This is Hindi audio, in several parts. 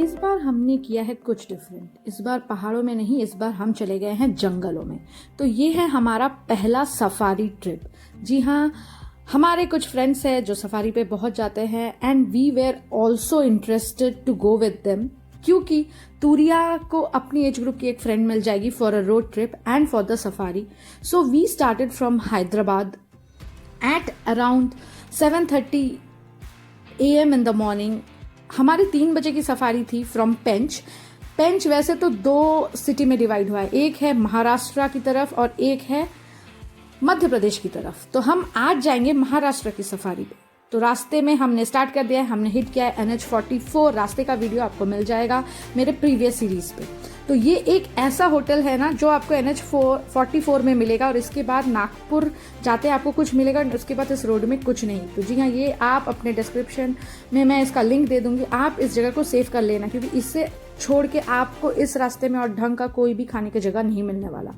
इस बार हमने किया है कुछ डिफरेंट। इस बार पहाड़ों में नहीं, इस बार हम चले गए हैं जंगलों में। तो ये है हमारा पहला सफारी ट्रिप। जी हाँ, हमारे कुछ फ्रेंड्स हैं जो सफारी पे बहुत जाते हैं and we were also interested to go with them, क्योंकि तूरिया को अपनी एज ग्रुप की एक फ्रेंड मिल जाएगी for a road trip and for the safari. So we started from Hyderabad at around 7:30 AM in the morning। हमारी 3 बजे की सफारी थी फ्रॉम पेंच वैसे तो 2 सिटी में डिवाइड हुआ है, एक है महाराष्ट्र की तरफ और एक है मध्य प्रदेश की तरफ। तो हम आज जाएंगे महाराष्ट्र की सफारी पे। तो रास्ते में हमने स्टार्ट कर दिया है, हमने हिट किया है NH44। रास्ते का वीडियो आपको मिल जाएगा मेरे प्रीवियस सीरीज पे। तो ये एक ऐसा होटल है ना जो आपको NH44 में मिलेगा और इसके बाद नागपुर जाते आपको कुछ मिलेगा और उसके बाद इस रोड में कुछ नहीं। तो जी हाँ, ये आप अपने डिस्क्रिप्शन में मैं इसका लिंक दे दूंगी, आप इस जगह को सेव कर लेना, क्योंकि इससे छोड़ के आपको इस रास्ते में और ढंग का कोई भी खाने की जगह नहीं मिलने वाला।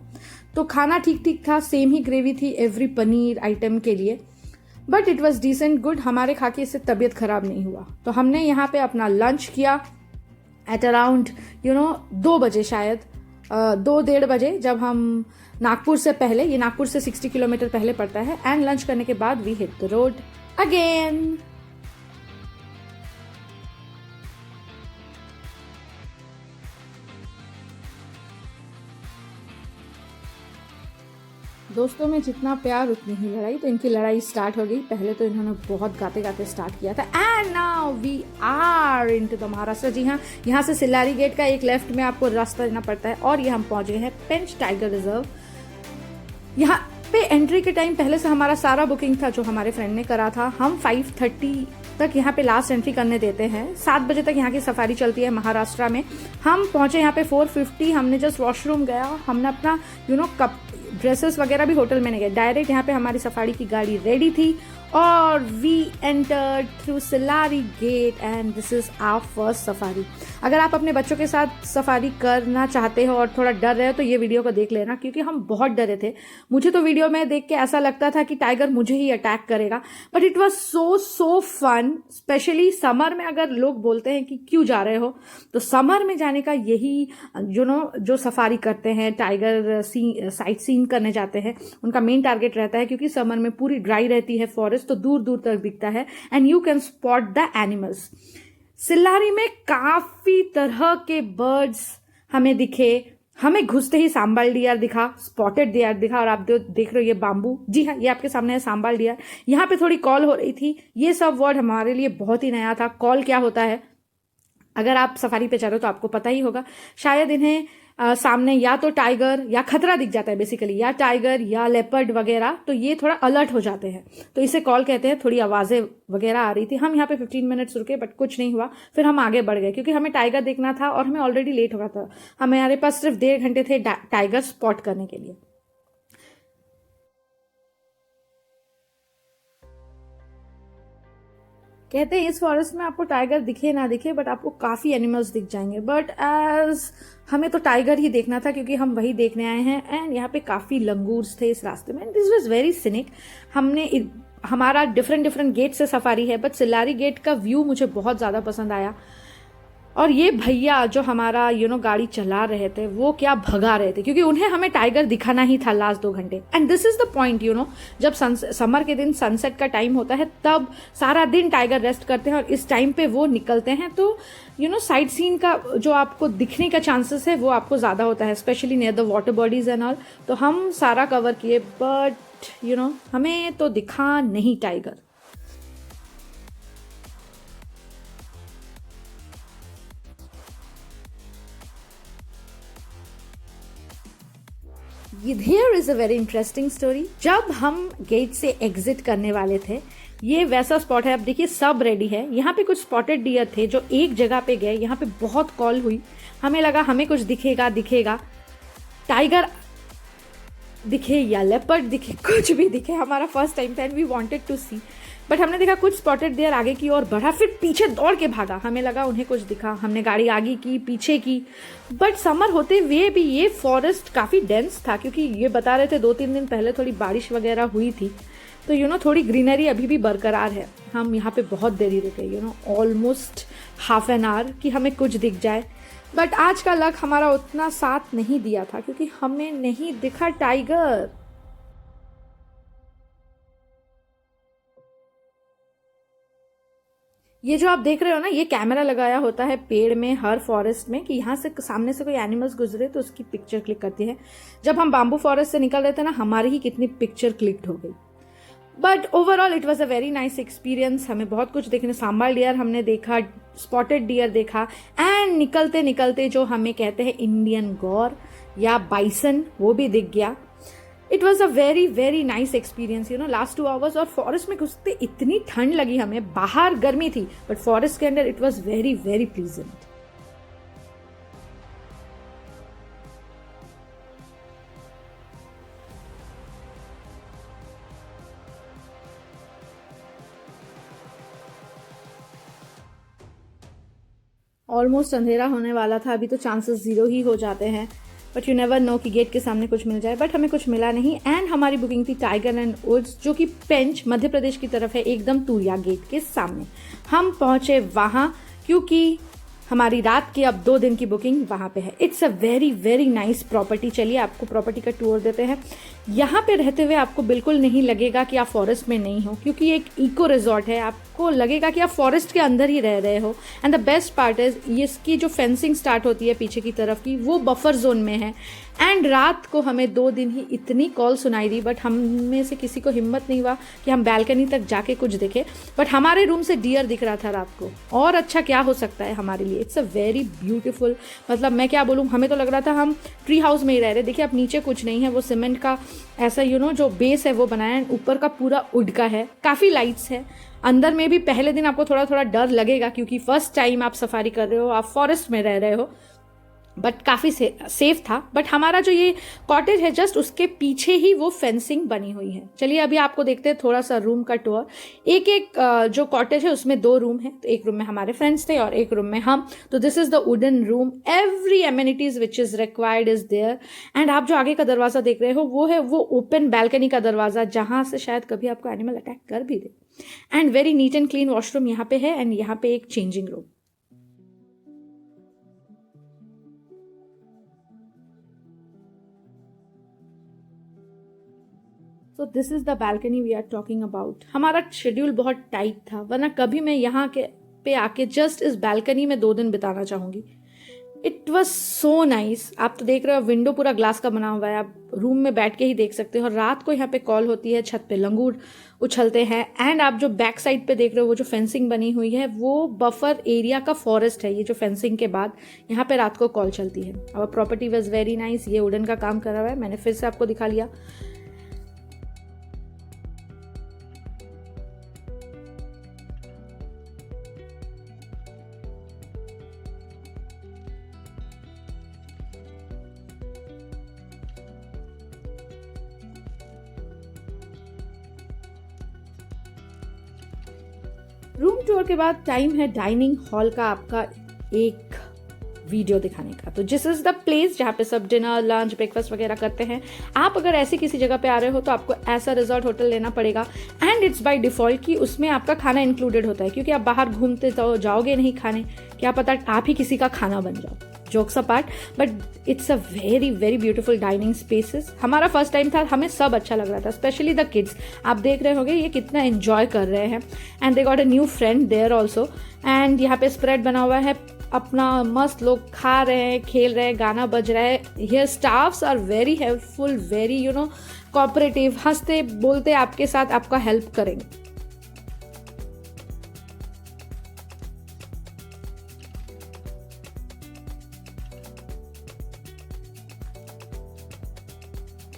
तो खाना ठीक ठीक था, सेम ही ग्रेवी थी एवरी पनीर आइटम के लिए, but it was decent good. हमारे खा के इससे तबीयत खराब नहीं हुआ। तो हमने यहाँ पे अपना लंच किया एट अराउंड 2 बजे, शायद 2-1:30 बजे, जब हम नागपुर से पहले, ये नागपुर से 60 किलोमीटर पहले पड़ता है, एंड लंच करने के बाद we hit the road again. दोस्तों में जितना प्यार उतनी ही लड़ाई। तो इनकी लड़ाई स्टार्ट हो गई। पहले तो इन्होंने बहुत गाते गाते स्टार्ट किया था। And now we are into the Maharashtra. जी हाँ, यहाँ से सिल्लारी गेट का एक लेफ्ट में आपको रास्ता लेना पड़ता है और ये हम पहुंच गए हैं पेंच टाइगर रिजर्व। यहाँ पे एंट्री के टाइम पहले से हमारा सारा बुकिंग था जो हमारे फ्रेंड ने करा था। हम 5:30 तक यहाँ पे लास्ट एंट्री करने देते हैं। 7 बजे तक यहाँ की सफारी चलती है महाराष्ट्र में। हम पहुंचे यहाँ पे 4:50। हमने जस्ट वॉशरूम गया, हमने अपना कप ड्रेसेस वगैरह भी होटल में नहीं गए, डायरेक्ट यहाँ पे हमारी सफारी की गाड़ी रेडी थी और we entered through Sillari gate and this is our first safari. अगर आप अपने बच्चों के साथ सफारी करना चाहते हो और थोड़ा डर रहे हो तो ये वीडियो को देख लेना, क्योंकि हम बहुत डरे थे। मुझे तो वीडियो में देख के ऐसा लगता था कि टाइगर मुझे ही अटैक करेगा, but it was so fun. Specially summer में अगर लोग बोलते हैं कि क्यों जा रहे हो, तो समर में जाने का यही जो सफारी करते हैं, टाइगर साइट सीन करने जाते हैं, उनका मेन टारगेट रहता है, क्योंकि समर में पूरी ड्राई रहती है फॉरेस्ट, तो दूर दूर तक दिखता है and you can spot the animals. Sillari में काफी तरह के बर्ड्स हमें दिखे। हमें घुसते ही सांबाल डियर दिखा, स्पॉटेड डियर दिखा, और आप देख रहे हो ये बाम्बू। जी हाँ, ये आपके सामने है सांबाल डियर। यहाँ पे थोड़ी कॉल हो रही थी। ये सब वर्ड हमारे लिए बहुत ही नया था। कॉल क्या होता है, अगर आप सफारी पे जा रहे हो तो आपको पता ही होगा। शायद इन्हें सामने या तो टाइगर या खतरा दिख जाता है बेसिकली, या टाइगर या लेपर्ड वगैरह, तो ये थोड़ा अलर्ट हो जाते हैं, तो इसे कॉल कहते हैं। थोड़ी आवाजें वगैरह आ रही थी। हम यहाँ पे 15 मिनट्स रुके बट कुछ नहीं हुआ। फिर हम आगे बढ़ गए, क्योंकि हमें टाइगर देखना था और हमें ऑलरेडी लेट हो गया था। हमारे पास सिर्फ 1.5 घंटे थे टाइगर स्पॉट करने के लिए। कहते हैं इस फॉरेस्ट में आपको टाइगर दिखे ना दिखे, बट आपको काफी एनिमल्स दिख जाएंगे, बट एज हमें तो टाइगर ही देखना था, क्योंकि हम वही देखने आए हैं। एंड यहाँ पे काफी लंगूर्स थे इस रास्ते में। This was very scenic. हमारा डिफरेंट गेट से सफारी है, बट सिल्लारी गेट का व्यू मुझे बहुत ज्यादा पसंद आया। और ये भैया जो हमारा गाड़ी चला रहे थे, वो क्या भगा रहे थे, क्योंकि उन्हें हमें टाइगर दिखाना ही था लास्ट 2 घंटे। And this is the point, जब समर के दिन सनसेट का टाइम होता है, तब सारा दिन टाइगर रेस्ट करते हैं और इस टाइम पे वो निकलते हैं। तो साइट सीन का जो आपको दिखने का चांसेस है वो आपको ज्यादा होता है, specially near the water bodies and all. तो हम सारा कवर किए, बट हमें तो दिखा नहीं tiger. Here is a very interesting story। जब हम गेट से एग्जिट करने वाले थे, ये वैसा स्पॉट है, अब देखिए सब रेडी है। यहाँ पे कुछ स्पॉटेड डियर थे जो एक जगह पे गए। यहाँ पे बहुत कॉल हुई, हमें लगा हमें कुछ दिखेगा, टाइगर दिखे या लेपर्ड दिखे, कुछ भी दिखे। हमारा फर्स्ट टाइम था and we wanted to see, but हमने देखा कुछ स्पॉटेड डियर आगे की ओर बढ़ा, फिर पीछे दौड़ के भागा। हमें लगा उन्हें कुछ दिखा, हमने गाड़ी आगे की पीछे की। बट समर होते हुए भी ये फॉरेस्ट काफी डेंस था, क्योंकि ये बता रहे थे 2-3 दिन पहले थोड़ी बारिश वगैरह हुई थी। तो थोड़ी ग्रीनरी अभी भी बरकरार है। हम यहाँ पे बहुत देरी रुके, ऑलमोस्ट हाफ एन आवर कि हमें कुछ दिख जाए। बट आज का लक हमारा उतना साथ नहीं दिया था क्योंकि हमें नहीं दिखा टाइगर। ये जो आप देख रहे हो ना, ये कैमरा लगाया होता है पेड़ में, हर फॉरेस्ट में, कि यहाँ से सामने से कोई एनिमल्स गुजरे तो उसकी पिक्चर क्लिक करती है। जब हम बाम्बू फॉरेस्ट से निकल रहे थे ना, हमारी ही कितनी पिक्चर क्लिक्ड हो गई। But overall it was a very nice experience. हमें बहुत कुछ देखने, सांबर डियर हमने देखा, स्पॉटेड डियर देखा, एंड निकलते निकलते जो हमें कहते हैं इंडियन गौर या बाइसन, वो भी दिख गया। It was a very very nice experience, last 2 hours. और फॉरेस्ट में घुसते इतनी ठंड लगी हमें, बाहर गर्मी थी बट फॉरेस्ट के अंदर it was very very pleasant. Almost अंधेरा होने वाला था, अभी तो चांसेस 0 ही हो जाते हैं, बट यू नेवर नो कि गेट के सामने कुछ मिल जाए। बट हमें कुछ मिला नहीं। एंड हमारी बुकिंग थी टाइगर एंड वुड्स, जो कि पेंच मध्य प्रदेश की तरफ है, एकदम तुरिया गेट के सामने। हम पहुंचे वहां क्योंकि हमारी रात की अब 2 दिन की बुकिंग वहां पे है। It's a very very nice property. चलिए आपको प्रॉपर्टी का टूर देते हैं। यहाँ पे रहते हुए आपको बिल्कुल नहीं लगेगा कि आप फॉरेस्ट में नहीं हो, क्योंकि एक इको रिजॉर्ट है। आपको लगेगा कि आप फॉरेस्ट के अंदर ही रह रहे हो। And the best part is इसकी जो फेंसिंग स्टार्ट होती है पीछे की तरफ की, वो बफर जोन में है। एंड रात को हमें 2 दिन ही इतनी कॉल सुनाई दी, बट हम में से किसी को हिम्मत नहीं हुआ कि हम बैल्कनी तक जाके कुछ देखे। बट हमारे रूम से डियर दिख रहा था रात को, और अच्छा क्या हो सकता है हमारे लिए। इट्स अ वेरी ब्यूटीफुल, मतलब मैं क्या बोलूँ, हमें तो लग रहा था हम ट्री हाउस में ही रह रहे। देखिए आप, नीचे कुछ नहीं है, वो सीमेंट का ऐसा जो बेस है वो बनाया है, ऊपर का पूरा वुड का है, काफ़ी लाइट्स है। अंदर में भी पहले दिन आपको थोड़ा थोड़ा डर लगेगा क्योंकि फर्स्ट टाइम आप सफारी कर रहे हो, आप फॉरेस्ट में रह रहे हो, बट काफ़ी सेफ था। बट हमारा जो ये कॉटेज है, जस्ट उसके पीछे ही वो फेंसिंग बनी हुई है। चलिए अभी आपको देखते हैं थोड़ा सा रूम का टूर। एक जो कॉटेज है उसमें 2 रूम है, तो एक रूम में हमारे फ्रेंड्स थे और एक रूम में हम। तो this is the wooden room, every amenities which is required is there. And आप जो आगे का दरवाजा देख रहे हो वो ओपन बैल्कनी का दरवाजा, जहां से शायद कभी आपको एनिमल अटैक कर भी दे। And very neat and clean washroom यहाँ पे है, एंड यहाँ पे एक changing room. So this is the balcony we are talking about. हमारा शेड्यूल बहुत टाइट था, वरना कभी मैं यहाँ के पे आके जस्ट इस बैल्कनी में 2 दिन बिताना चाहूंगी। It was so nice. आप तो देख रहे हो विंडो पूरा ग्लास का बना हुआ है, आप रूम में बैठ के ही देख सकते हो। और रात को यहाँ पे कॉल होती है, छत पे लंगूर उछलते हैं। एंड आप जो बैक साइड पे देख रहे हो, वो जो फेंसिंग बनी हुई है, वो बफर एरिया का फॉरेस्ट है। ये जो फेंसिंग के बाद यहाँ पे रात को कॉल चलती है। और प्रॉपर्टी वॉज वेरी नाइस। ये वुडन का काम करा हुआ है, मैंने फिर से आपको दिखा लिया। रूम टूर के बाद टाइम है डाइनिंग हॉल का आपका एक वीडियो दिखाने का। तो दिस इज द प्लेस जहाँ पे सब डिनर, लंच, ब्रेकफास्ट वगैरह करते हैं। आप अगर ऐसी किसी जगह पे आ रहे हो तो आपको ऐसा रिजॉर्ट होटल लेना पड़ेगा। एंड इट्स बाय डिफॉल्ट कि उसमें आपका खाना इंक्लूडेड होता है, क्योंकि आप बाहर घूमते जाओगे नहीं खाने, क्या पता आप ही किसी का खाना बन जाओ। Jokes apart, but it's a very very beautiful dining spaces. हमारा फर्स्ट टाइम था, हमें सब अच्छा लग रहा था, स्पेशली द किड्स। आप देख रहे होंगे ये कितना एंजॉय कर रहे हैं। And they got a new friend there also. And यहाँ पे स्प्रेड बना हुआ है, अपना मस्त लोग खा रहे हैं, खेल रहे हैं, गाना बज रहा है। Here staffs are very helpful, very cooperative, हंसते बोलते आपके साथ आपका हेल्प करेंगे।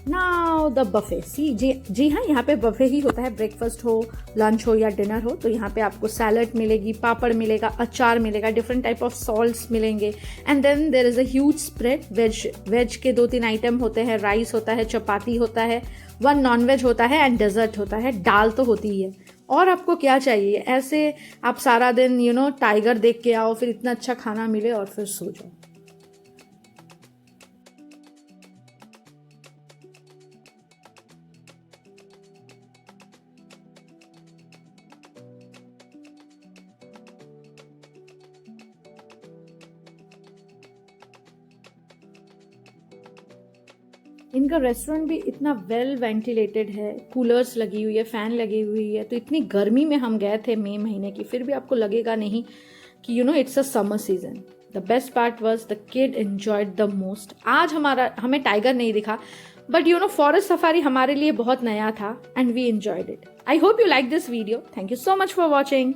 Now the buffet. जी हाँ, यहाँ पे बफे ही होता है। ब्रेकफास्ट हो, लंच हो या डिनर हो, तो यहाँ पे आपको सैलड मिलेगी, पापड़ मिलेगा, अचार मिलेगा, डिफरेंट टाइप ऑफ सॉल्ट्स मिलेंगे। And then there is a huge spread. Veg के 2-3 आइटम होते हैं, राइस होता है, चपाती होता है, 1 नॉन-वेज होता है, एंड डेजर्ट होता है। दाल तो होती ही है। और आपको क्या चाहिए? ऐसे आप सारा दिन टाइगर देख के आओ, फिर इतना अच्छा खाना मिले और फिर सो जाओ। इनका रेस्टोरेंट भी इतना वेल वेंटिलेटेड है, कूलर्स लगी हुई है, फैन लगी हुई है, तो इतनी गर्मी में हम गए थे मई महीने की, फिर भी आपको लगेगा नहीं कि it's a summer season. The best part was the kid enjoyed the most. आज हमें टाइगर नहीं दिखा, बट फॉरेस्ट सफारी हमारे लिए बहुत नया था and we enjoyed it. I hope you like this video. Thank you so much for watching.